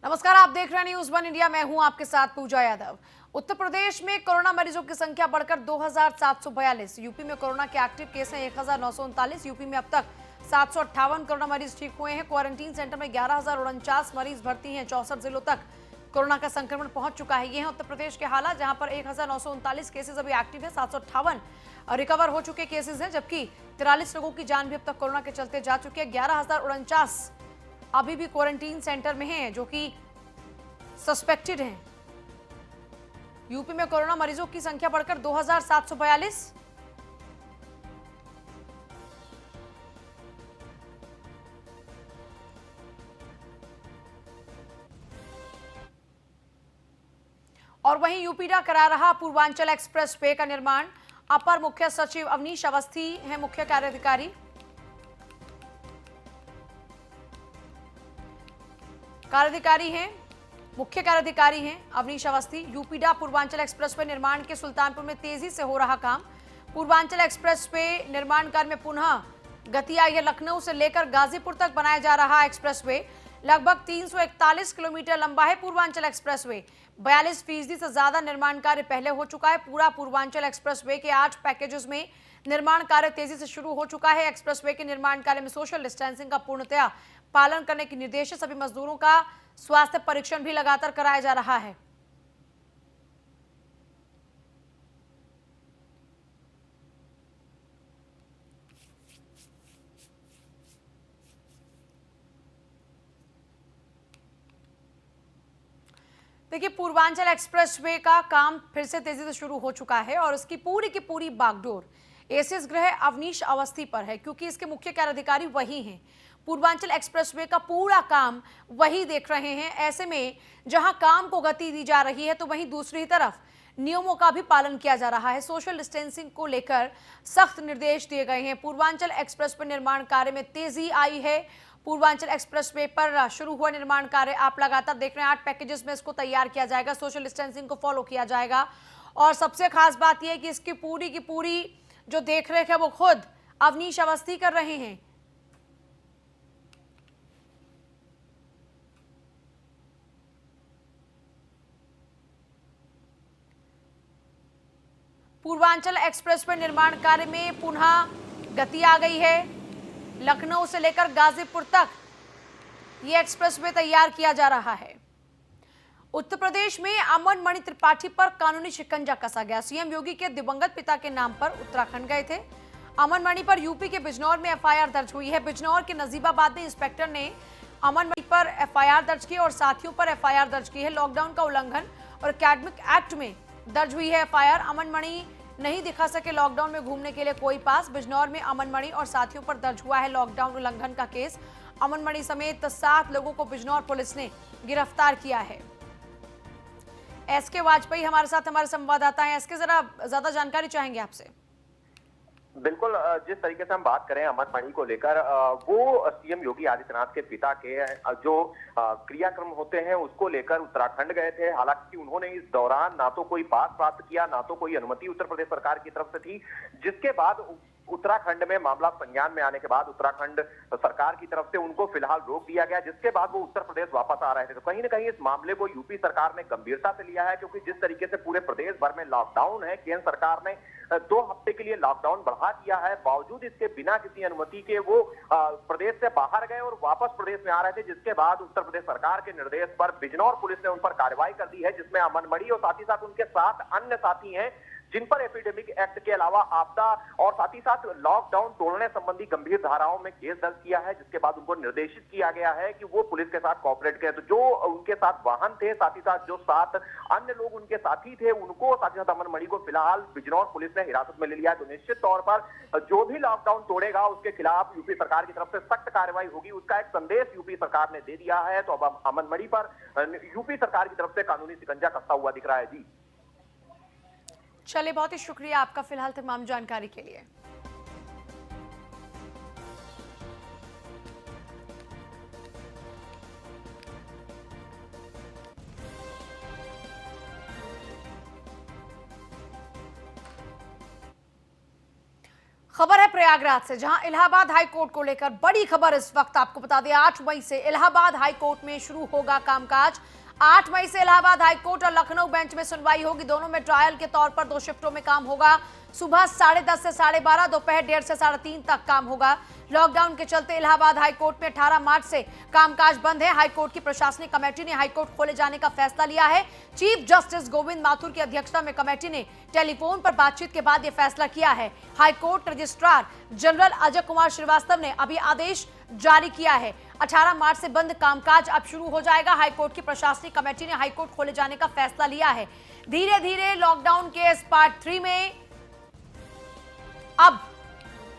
नमस्कार, आप देख रहे हैं न्यूज़ वन इंडिया। मैं हूं आपके साथ पूजा यादव। उत्तर प्रदेश में कोरोना मरीजों की संख्या बढ़कर 2742। यूपी में कोरोना के एक्टिव केस हैं 1939। यूपी में अब तक 758 कोरोना मरीज ठीक हुए हैं। क्वारंटीन सेंटर में 11,049 मरीज भर्ती हैं। 64 जिलों तक कोरोना का संक्रमण पहुंच चुका है। ये है उत्तर प्रदेश के हालात, जहां पर 1939 केसेस अभी एक्टिव है, 758 रिकवर हो चुके केसेस हैं, जबकि 43 लोगों की जान भी अब तक कोरोना के चलते जा चुकी है। 11,049 अभी भी क्वारंटीन सेंटर में हैं, जो कि सस्पेक्टेड हैं। यूपी में कोरोना मरीजों की संख्या बढ़कर 2742। और वहीं यूपीडा करा रहा पूर्वांचल एक्सप्रेस वे का निर्माण। अपर मुख्य सचिव अवनीश अवस्थी हैं मुख्य मुख्य कार्याधिकारी हैं अवनीश अवस्थी। यूपीडा पूर्वांचल एक्सप्रेसवे निर्माण के सुल्तानपुर में तेजी से हो रहा काम। पूर्वांचल एक्सप्रेसवे निर्माण कार्य में पुनः गति आई है। लखनऊ से लेकर गाजीपुर तक बनाया जा रहा एक्सप्रेसवे लगभग 341 किलोमीटर लंबा है। पूर्वांचल एक्सप्रेसवे 42% से ज्यादा निर्माण कार्य पहले हो चुका है। पूरा पूर्वांचल एक्सप्रेसवे के 8 पैकेजेस में निर्माण कार्य तेजी से शुरू हो चुका है। एक्सप्रेसवे के निर्माण कार्य में सोशल डिस्टेंसिंग का पूर्णतया पालन करने के निर्देश। सभी मजदूरों का स्वास्थ्य परीक्षण भी लगातार कराया जा रहा है। देखिए, पूर्वांचल एक्सप्रेसवे का काम फिर से तेजी से शुरू हो चुका है और इसकी पूरी की पूरी बागडोर एसीएस गृह अवनीश अवस्थी पर है, क्योंकि इसके मुख्य कार्याधिकारी वही हैं। पूर्वांचल एक्सप्रेसवे का पूरा काम वही देख रहे हैं। ऐसे में जहां काम को गति दी जा रही है, तो वहीं दूसरी तरफ नियमों का भी पालन किया जा रहा है। सोशल डिस्टेंसिंग को लेकर सख्त निर्देश दिए गए हैं। पूर्वांचल एक्सप्रेसवे निर्माण कार्य में तेजी आई है। पूर्वांचल एक्सप्रेसवे पर शुरू हुआ निर्माण कार्य आप लगातार देख रहे हैं। 8 पैकेजेस में इसको तैयार किया जाएगा। सोशल डिस्टेंसिंग को फॉलो किया जाएगा और सबसे खास बात यह है कि इसकी पूरी की पूरी जो देखरेख है वो खुद अवनीश अवस्थी कर रहे हैं। पूर्वांचल एक्सप्रेसवे निर्माण कार्य में पुनः गति आ गई है। लखनऊ से लेकर गाजीपुर तक ये एक्सप्रेसवे तैयार किया जा रहा है। उत्तर प्रदेश में अमन मणि त्रिपाठी पर कानूनी शिकंजा कसा गया। सीएम योगी के दिवंगत पिता के नाम पर उत्तराखंड गए थे। अमन मणि पर यूपी के बिजनौर में एफआईआर दर्ज हुई है। बिजनौर के नजीबाबाद में इंस्पेक्टर ने अमन मणि पर एफआईआर दर्ज की और साथियों पर एफआईआर दर्ज की है। लॉकडाउन का उल्लंघन और एकेडमिक एक्ट में दर्ज हुई है एफआईआर। अमन मणि नहीं दिखा सके लॉकडाउन में घूमने के लिए कोई पास। बिजनौर में अमन मणि और साथियों पर दर्ज हुआ है लॉकडाउन उल्लंघन का केस। अमन मणि समेत 7 लोगों को बिजनौर पुलिस ने गिरफ्तार किया है। एसके वाजपेयी हमारे साथ हमारे संवाददाता हैं। एसके, जरा ज्यादा जानकारी चाहेंगे आपसे। बिल्कुल, जिस तरीके से हम बात करें अमन मणि को लेकर, वो सीएम योगी आदित्यनाथ के पिता के जो क्रियाक्रम होते हैं उसको लेकर उत्तराखंड गए थे। हालांकि उन्होंने इस दौरान ना तो कोई पास प्राप्त किया, ना तो कोई अनुमति उत्तर प्रदेश सरकार की तरफ से थी, जिसके बाद उत्तराखंड में मामला संज्ञान में आने के बाद उत्तराखंड सरकार की तरफ से उनको फिलहाल रोक दिया गया, जिसके बाद वो उत्तर प्रदेश वापस आ रहे थे। तो कहीं ना कहीं इस मामले को यूपी सरकार ने गंभीरता से लिया है, क्योंकि जिस तरीके से पूरे प्रदेश भर में लॉकडाउन है, केंद्र सरकार ने 2 हफ्ते के लिए लॉकडाउन बढ़ा दिया है, बावजूद इसके बिना किसी अनुमति के वो प्रदेश से बाहर गए और वापस प्रदेश में आ रहे थे, जिसके बाद उत्तर प्रदेश सरकार के निर्देश पर बिजनौर पुलिस ने उन पर कार्रवाई कर दी है, जिसमें अमन मणि और साथ ही साथ उनके 7 अन्य साथी हैं, जिन पर एपिडेमिक एक्ट के अलावा आपदा और साथ ही साथ लॉकडाउन तोड़ने संबंधी गंभीर धाराओं में केस दर्ज किया है, जिसके बाद उनको निर्देशित किया गया है कि वो पुलिस के साथ कोऑपरेट करें। तो जो उनके साथ वाहन थे, साथ ही साथ जो 7 अन्य लोग उनके साथी थे, उनको साथ ही साथ अमन मणि को फिलहाल बिजनौर पुलिस ने हिरासत में ले लिया है। तो निश्चित तौर पर जो भी लॉकडाउन तोड़ेगा उसके खिलाफ यूपी सरकार की तरफ से सख्त कार्रवाई होगी, उसका एक संदेश यूपी सरकार ने दे दिया है। तो अब अमन मणि पर यूपी सरकार की तरफ से कानूनी शिकंजा कसता हुआ दिख रहा है। जी चलिए, बहुत ही शुक्रिया आपका फिलहाल तमाम जानकारी के लिए। खबर है प्रयागराज से, जहां इलाहाबाद हाई कोर्ट को लेकर बड़ी खबर इस वक्त। आपको बता दें 8 मई से इलाहाबाद हाई कोर्ट में शुरू होगा कामकाज। 8 मई से इलाहाबाद हाई कोर्ट और लखनऊ बेंच में सुनवाई होगी। दोनों में ट्रायल के तौर पर 2 शिफ्टों में काम होगा। सुबह 10:30 से 12:30, दोपहर 1:30 से 3:30 तक काम होगा। लॉकडाउन के चलते इलाहाबाद हाई कोर्ट में 18 मार्च से कामकाज बंद है। हाई कोर्ट की प्रशासनिक कमेटी ने हाई कोर्ट खोले जाने का फैसला लिया है। चीफ जस्टिस गोविंद माथुर की अध्यक्षता में कमेटी ने टेलीफोन पर बातचीत के बाद यह फैसला किया है। High court registrar general Ajay Kumar Srivastava ने अभी आदेश जारी किया है। 18 मार्च से बंद कामकाज अब शुरू हो जाएगा। हाईकोर्ट की प्रशासनिक कमेटी ने हाईकोर्ट खोले जाने का फैसला लिया है। धीरे धीरे लॉकडाउन के इस पार्ट 3 में अब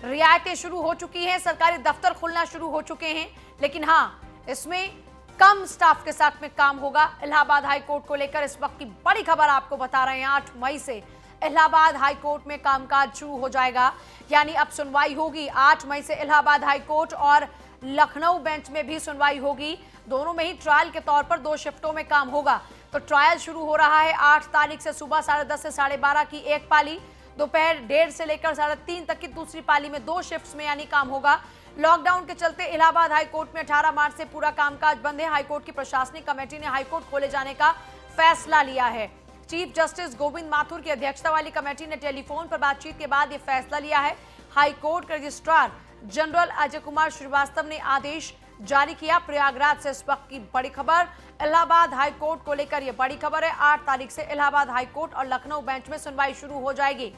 रियायतें शुरू हो चुकी हैं। सरकारी दफ्तर खुलना शुरू हो चुके हैं, लेकिन हां, इसमें कम स्टाफ के साथ में काम होगा। इलाहाबाद हाई कोर्ट को लेकर इस वक्त की बड़ी खबर आपको बता रहे हैं। 8 मई से इलाहाबाद हाई कोर्ट में कामकाज शुरू हो जाएगा, यानी अब सुनवाई होगी। 8 मई से इलाहाबाद हाई कोर्ट और लखनऊ बेंच में भी सुनवाई होगी। दोनों में ही ट्रायल के तौर पर 2 शिफ्टों में काम होगा। तो ट्रायल शुरू हो रहा है 8 तारीख से सुबह 10:30 से 12:30 की एक पाली, दोपहर 1:30 से लेकर 3:30 तक की दूसरी पाली में 2 शिफ्ट्स में यानी काम होगा। लॉकडाउन के चलते इलाहाबाद हाई कोर्ट में 18 मार्च से पूरा कामकाज बंद है। हाईकोर्ट की प्रशासनिक कमेटी ने हाईकोर्ट खोले जाने का फैसला लिया है। चीफ जस्टिस गोविंद माथुर की अध्यक्षता वाली कमेटी ने टेलीफोन पर बातचीत के बाद यह फैसला लिया है। हाईकोर्ट के रजिस्ट्रार जनरल अजय कुमार श्रीवास्तव ने आदेश जारी किया। प्रयागराज से इस वक्त की बड़ी खबर, इलाहाबाद हाई कोर्ट को लेकर यह बड़ी खबर है। 8 तारीख से इलाहाबाद हाई कोर्ट और लखनऊ बेंच में सुनवाई शुरू हो जाएगी।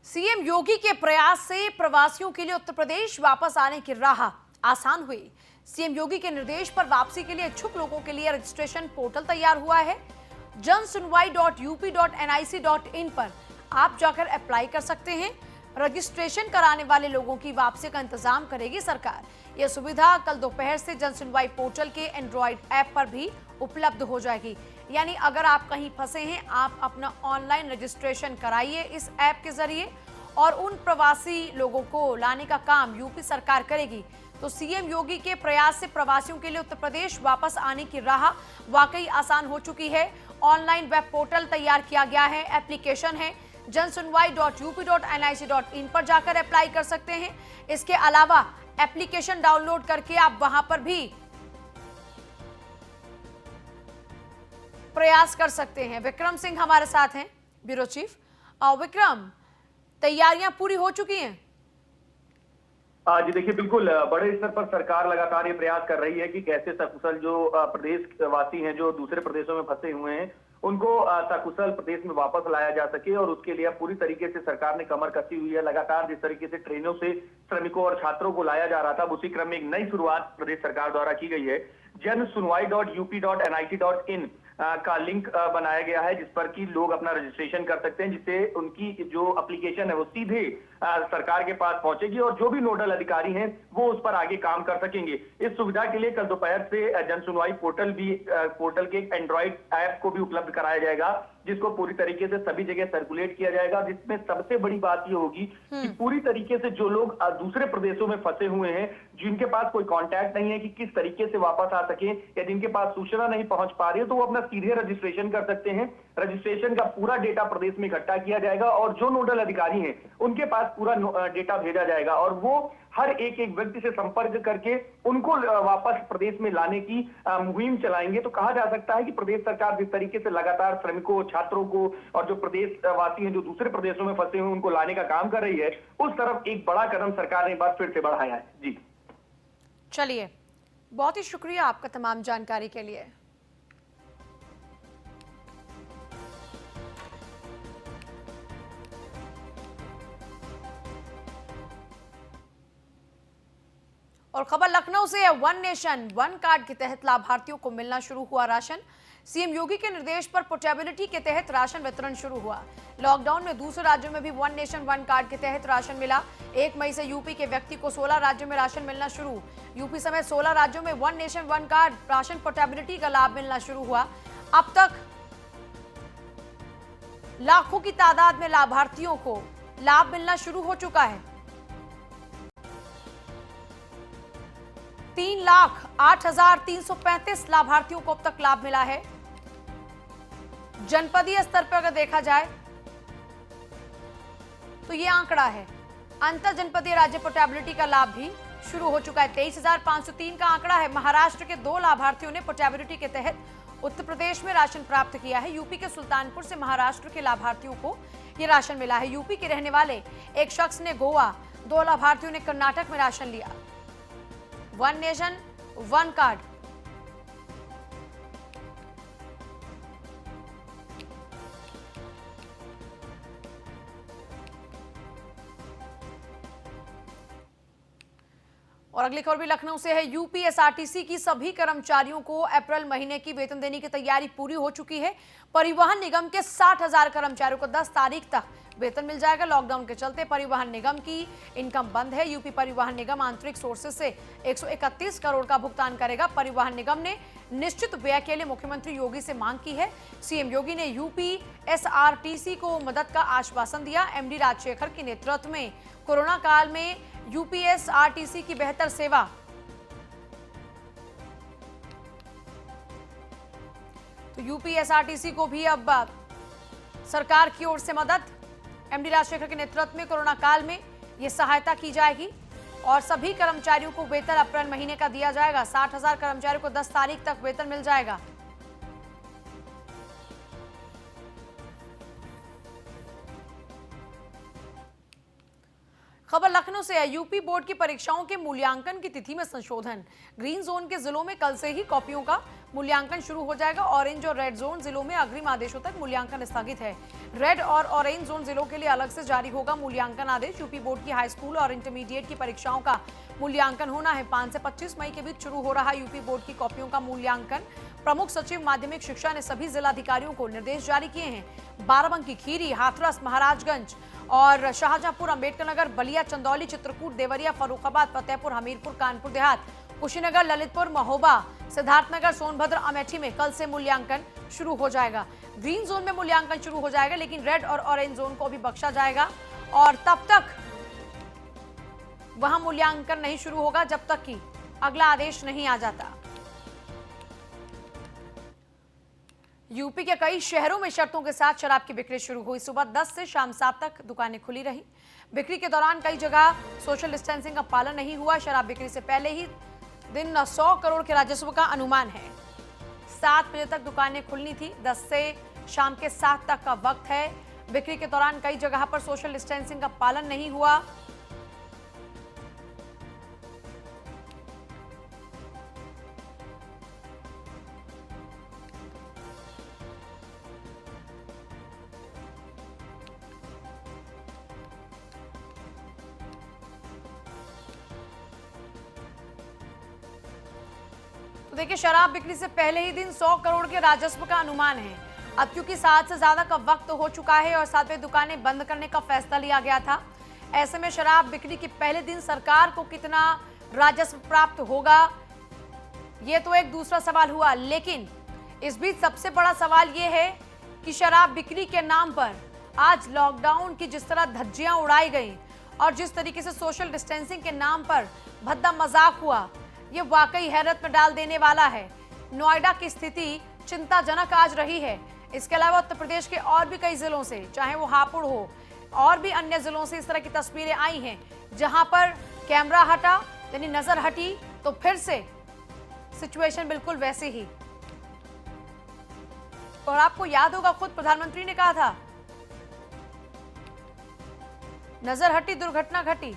सीएम योगी के प्रयास से प्रवासियों के लिए उत्तर प्रदेश वापस आने की राह आसान हुई। सीएम योगी के निर्देश पर वापसी के लिए इच्छुक लोगों के लिए रजिस्ट्रेशन पोर्टल तैयार हुआ है। जनसुनवाई.up.nic.in पर आप जाकर अप्लाई कर सकते हैं। रजिस्ट्रेशन कराने वाले लोगों की वापसी का इंतजाम करेगी सरकार। यह सुविधा कल दोपहर से जनसुनवाई पोर्टल के एंड्रॉइड ऐप पर भी उपलब्ध हो जाएगी। यानी अगर आप कहीं फंसे हैं, आप अपना ऑनलाइन रजिस्ट्रेशन कराइए इस ऐप के जरिए, और उन प्रवासी लोगों को लाने का काम यूपी सरकार करेगी। तो सीएम योगी के प्रयास से प्रवासियों के लिए उत्तर प्रदेश वापस आने की राह वाकई आसान हो चुकी है। ऑनलाइन वेब पोर्टल तैयार किया गया है, एप्लीकेशन है, जनसुनवाई.up.nic.in पर जाकर अप्लाई कर सकते हैं। इसके अलावा एप्लीकेशन डाउनलोड करके आप वहां पर भी प्रयास कर सकते हैं। विक्रम सिंह हमारे साथ हैं, ब्यूरो चीफ। विक्रम, तैयारियां पूरी हो चुकी हैं? जी देखिए, बिल्कुल बड़े स्तर पर सरकार लगातार ये प्रयास कर रही है कि कैसे सकुशल जो प्रदेशवासी हैं, जो दूसरे प्रदेशों में फंसे हुए हैं, उनको सकुशल प्रदेश में वापस लाया जा सके। और उसके लिए पूरी तरीके से सरकार ने कमर कसी हुई है। लगातार जिस तरीके से ट्रेनों से श्रमिकों और छात्रों को लाया जा रहा था, उसी क्रम में एक नई शुरुआत प्रदेश सरकार द्वारा की गई है। जनसुनवाई.up.nic.in का लिंक बनाया गया है, जिस पर कि लोग अपना रजिस्ट्रेशन कर सकते हैं, जिससे उनकी जो एप्लीकेशन है वो सीधे सरकार के पास पहुंचेगी और जो भी नोडल अधिकारी हैं वो उस पर आगे काम कर सकेंगे। इस सुविधा के लिए कल दोपहर से जनसुनवाई पोर्टल के एंड्रॉइड ऐप को भी उपलब्ध कराया जाएगा, जिसको पूरी तरीके से सभी जगह सर्कुलेट किया जाएगा। जिसमें सबसे बड़ी बात ये होगी कि पूरी तरीके से जो लोग दूसरे प्रदेशों में फंसे हुए हैं, जिनके पास कोई कांटेक्ट नहीं है कि किस तरीके से वापस आ सके, या जिनके पास सूचना नहीं पहुंच पा रही है, तो वो अपना सीधे रजिस्ट्रेशन कर सकते हैं। रजिस्ट्रेशन का पूरा डेटा प्रदेश में इकट्ठा किया जाएगा और जो नोडल अधिकारी हैं उनके पास पूरा डेटा भेजा जाएगा, और वो हर एक व्यक्ति से संपर्क करके उनको वापस प्रदेश में लाने की मुहिम चलाएंगे। तो कहा जा सकता है कि प्रदेश सरकार जिस तरीके से लगातार श्रमिकों, छात्रों को और जो प्रदेशवासी हैं जो दूसरे प्रदेशों में फंसे हुए उनको लाने का काम कर रही है, उस तरफ एक बड़ा कदम सरकार ने एक बार फिर से बढ़ाया है। जी चलिए, बहुत ही शुक्रिया आपका तमाम जानकारी के लिए। और खबर लखनऊ से है। वन नेशन वन कार्ड के तहत लाभार्थियों को मिलना शुरू हुआ राशन। सीएम योगी के निर्देश पर पोर्टेबिलिटी के तहत राशन वितरण शुरू हुआ। लॉकडाउन में दूसरे राज्यों में भी वन नेशन वन कार्ड के तहत राशन मिला। 1 मई से यूपी के व्यक्ति को 16 राज्यों में राशन मिलना शुरू। यूपी समेत 16 राज्यों में one nation one card ration portability का लाभ मिलना शुरू हुआ। अब तक लाखों की तादाद में लाभार्थियों को लाभ मिलना शुरू हो चुका है। 3,08,335 लाभार्थियों को अब तक लाभ मिला है। जनपदीय स्तर पर अगर देखा जाए तो ये आंकड़ा है। अंतर जनपदीय राज्य पोर्टेबिलिटी का लाभ भी शुरू हो चुका है। 23,503 का आंकड़ा है। महाराष्ट्र के 2 लाभार्थियों ने पोर्टेबिलिटी के तहत उत्तर प्रदेश में राशन प्राप्त किया है। यूपी के सुल्तानपुर से महाराष्ट्र के लाभार्थियों को ये राशन मिला है। यूपी के रहने वाले एक शख्स ने गोवा, 2 लाभार्थियों ने कर्नाटक में राशन लिया। One nation one card. और अगली खबर भी लखनऊ से है। यूपीएसआरटीसी की सभी कर्मचारियों को अप्रैल महीने की वेतन देने की तैयारी पूरी हो चुकी है। परिवहन निगम के 60,000 कर्मचारियों को 10 तारीख तक वेतन मिल जाएगा। लॉकडाउन के चलते परिवहन निगम की इनकम बंद है। यूपी परिवहन निगम आंतरिक सोर्सेज से 131 करोड़ का भुगतान करेगा। परिवहन निगम ने निश्चित व्यय के लिए मुख्यमंत्री योगी से मांग की है। सीएम योगी ने यूपीएसआरटीसी को मदद का आश्वासन दिया। एमडी राजशेखर के नेतृत्व में कोरोना काल में यूपीएसआरटीसी की बेहतर सेवा। तो यूपीएसआरटीसी को भी अब सरकार की ओर से मदद। एमडी राजशेखर के नेतृत्व में कोरोना काल में यह सहायता की जाएगी और सभी कर्मचारियों को वेतन अप्रैल महीने का दिया जाएगा। 60,000 कर्मचारियों को 10 तारीख तक वेतन मिल जाएगा। खबर लखनऊ से है। यूपी बोर्ड की परीक्षाओं के मूल्यांकन की तिथि में संशोधन। ग्रीन जोन के जिलों में कल से ही कॉपियों का मूल्यांकन शुरू हो जाएगा। ऑरेंज और रेड जोन जिलों में अग्रिम आदेशों तक मूल्यांकन स्थगित है। रेड और ऑरेंज जोन जिलों के लिए अलग से जारी होगा मूल्यांकन आदेश। यूपी बोर्ड की हाई स्कूल और इंटरमीडिएट की परीक्षाओं का मूल्यांकन होना है। 5 से 25 मई के बीच शुरू हो रहा यूपी बोर्ड की कॉपियों का मूल्यांकन। प्रमुख सचिव माध्यमिक शिक्षा ने सभी जिलाधिकारियों को निर्देश जारी किए हैं। बाराबंकी, खीरी, हाथरस, महाराजगंज और शाहजहांपुर, अंबेडकर नगर, बलिया, चंदौली, चित्रकूट, देवरिया, फर्रुखाबाद, फतेहपुर, हमीरपुर, कानपुर देहात, कुशीनगर, ललितपुर, महोबा, सिद्धार्थनगर, सोनभद्र, अमेठी में कल से मूल्यांकन शुरू हो जाएगा। ग्रीन जोन में मूल्यांकन शुरू हो जाएगा, लेकिन रेड और ऑरेंज जोन को भी बख्शा जाएगा और तब तक वहां मूल्यांकन नहीं शुरू होगा जब तक कि अगला आदेश नहीं आ जाता। यूपी के कई शहरों में शर्तों के साथ शराब की बिक्री शुरू हुई। सुबह 10 से शाम 7 तक दुकानें खुली रही। बिक्री के दौरान कई जगह सोशल डिस्टेंसिंग का पालन नहीं हुआ। शराब बिक्री से पहले ही दिन 100 करोड़ के राजस्व का अनुमान है। 7 बजे तक दुकानें खुलनी थी। 10 से शाम के 7 तक का वक्त है। बिक्री के दौरान कई जगह पर सोशल डिस्टेंसिंग का पालन नहीं हुआ। तो देखिए, शराब बिक्री से पहले ही दिन 100 करोड़ के राजस्व का अनुमान है। अब क्योंकि 7 से ज्यादा का वक्त हो चुका है और 7 दुकानें बंद करने का फैसला लिया गया था, ऐसे में शराब बिक्री के पहले दिन सरकार को कितना राजस्व प्राप्त होगा, ये तो एक दूसरा सवाल हुआ। लेकिन इस बीच सबसे बड़ा सवाल ये है कि शराब बिक्री के नाम पर आज लॉकडाउन की जिस तरह धज्जियां उड़ाई गई और जिस तरीके से सोशल डिस्टेंसिंग के नाम पर भद्दा मजाक हुआ, ये वाकई हैरत में डाल देने वाला है। नोएडा की स्थिति चिंताजनक आज रही है। इसके अलावा उत्तर प्रदेश के और भी कई जिलों से, चाहे वो हापुड़ हो, और भी अन्य जिलों से इस तरह की तस्वीरें आई हैं जहां पर कैमरा हटा, यानी नजर हटी, तो फिर से सिचुएशन बिल्कुल वैसे ही। और आपको याद होगा, खुद प्रधानमंत्री ने कहा था, नजर हटी दुर्घटना घटी।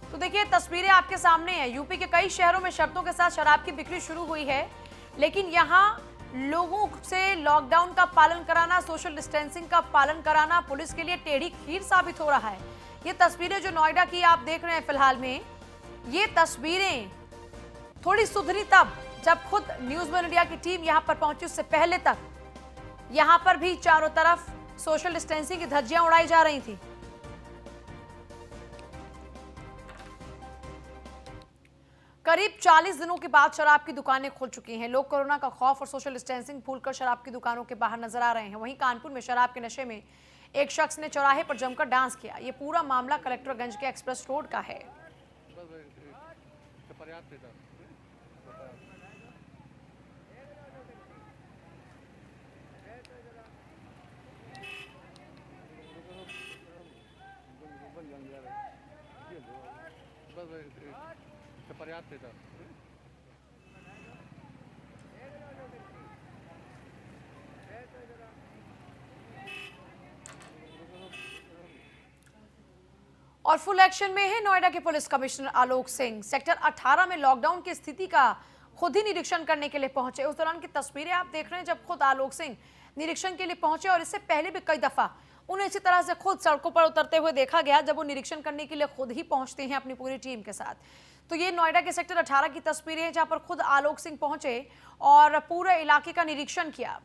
तो देखिए, तस्वीरें आपके सामने हैं। यूपी के कई शहरों में शर्तों के साथ शराब की बिक्री शुरू हुई है, लेकिन यहां लोगों से लॉकडाउन का पालन कराना, सोशल डिस्टेंसिंग का पालन कराना पुलिस के लिए टेढ़ी खीर साबित हो रहा है। ये तस्वीरें जो नोएडा की आप देख रहे हैं फिलहाल में, ये तस्वीरें थोड़ी सुधरी तब जब खुद न्यूज वन इंडिया की टीम यहां पर पहुंची। उससे पहले तक यहां पर भी चारों तरफ सोशल डिस्टेंसिंग की धज्जियां उड़ाई जा रही थी। करीब 40 दिनों के बाद शराब की दुकानें खुल चुकी हैं। लोग कोरोना का खौफ और सोशल डिस्टेंसिंग भूलकर शराब की दुकानों के बाहर नजर आ रहे हैं। वहीं कानपुर में शराब के नशे में एक शख्स ने चौराहे पर जमकर डांस किया। ये पूरा मामला कलेक्टरगंज के एक्सप्रेस रोड का है। पर्याप्त है सर। और फुल एक्शन में है नोएडा के police commissioner Alok Singh. Sector 18 में लॉकडाउन की स्थिति का खुद ही निरीक्षण करने के लिए पहुंचे। उस दौरान की तस्वीरें आप देख रहे हैं जब खुद आलोक सिंह निरीक्षण के लिए पहुंचे, और इससे पहले भी कई दफा उन्हें इसी तरह से खुद सड़कों पर उतरते हुए देखा गया जब वो निरीक्षण करने के लिए खुद ही पहुंचते हैं अपनी पूरी टीम के साथ। तो ये नोएडा के सेक्टर 18 की तस्वीरें हैं जहां पर खुद आलोक सिंह पहुंचे और पूरे इलाके का निरीक्षण किया।